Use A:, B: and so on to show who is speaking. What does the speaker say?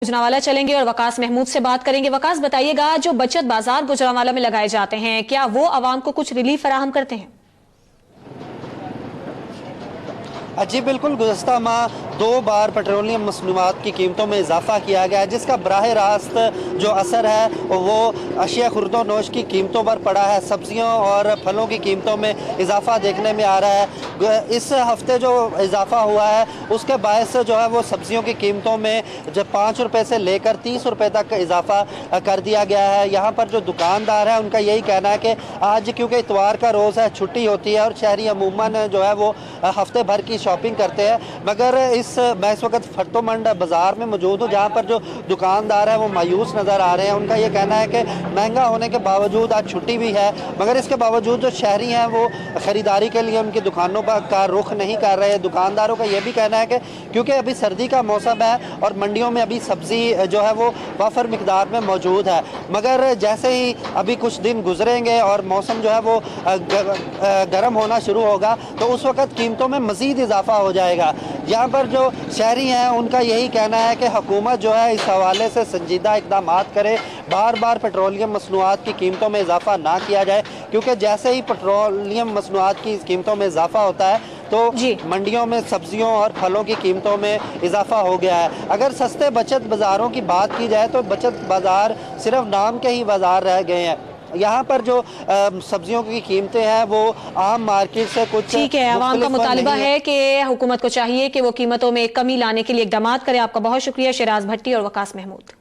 A: गुजरांवाला चलेंगे और वकास महमूद से बात करेंगे। वकास, बताइएगा, जो बचत बाजार गुजरांवाला में लगाए जाते हैं, क्या वो आवाम को कुछ रिलीफ फराहम करते हैं?
B: जी बिल्कुल, गुज़श्ता माह 2 बार पेट्रोलियम मसनूआत की कीमतों में इजाफा किया गया है, जिसका बराह रास्त जो असर है वो अशिया खुर्दो नोश की कीमतों पर पड़ा है। सब्जियों और फलों की कीमतों में इजाफा देखने में आ रहा है। इस हफ्ते जो इजाफा हुआ है उसके बायस जो है वो सब्जियों की कीमतों में जब 5 रुपये से लेकर 30 रुपये तक इजाफा कर दिया गया है। यहाँ पर जो दुकानदार है उनका यही कहना है कि आज क्योंकि इतवार का रोज़ है, छुट्टी होती है और शहरी अमूमन जो है वो हफ्ते भर की शॉपिंग करते हैं, मगर मैं इस वक्त फटोमंड बाज़ार में मौजूद हूँ, जहाँ पर जो दुकानदार हैं वो मायूस नज़र आ रहे हैं। उनका ये कहना है कि महंगा होने के बावजूद आज छुट्टी भी है, मगर इसके बावजूद जो शहरी हैं वो ख़रीदारी के लिए उनकी दुकानों का रुख नहीं कर रहे। दुकानदारों का ये भी कहना है कि क्योंकि अभी सर्दी का मौसम है और मंडियों में अभी सब्ज़ी जो है वो वाफर मिकदार में मौजूद है, मगर जैसे ही अभी कुछ दिन गुजरेंगे और मौसम जो है वो गर्म होना शुरू होगा तो उस वक़्त कीमतों में मज़ीद इजाफा हो जाएगा। यहाँ पर जो शहरी हैं उनका यही कहना है कि हुकूमत जो है इस हवाले से संजीदा इक़दामात करे, बार बार पेट्रोलियम मसनूआत की कीमतों में इजाफा ना किया जाए, क्योंकि जैसे ही पेट्रोलियम मसनूआत की कीमतों में इजाफा होता है तो मंडियों में सब्जियों और फलों की कीमतों में इजाफा हो गया है। अगर सस्ते बचत बाज़ारों की बात की जाए तो बचत बाज़ार सिर्फ नाम के ही बाज़ार रह गए हैं। यहाँ पर जो सब्जियों की कीमतें हैं वो आम मार्केट से कुछ
A: ठीक है। आवाम का मुतालिबा है कि हुकूमत को चाहिए कि वो कीमतों में कमी लाने के लिए इक़दामात करे। आपका बहुत शुक्रिया, शिराज भट्टी और वकास महमूद।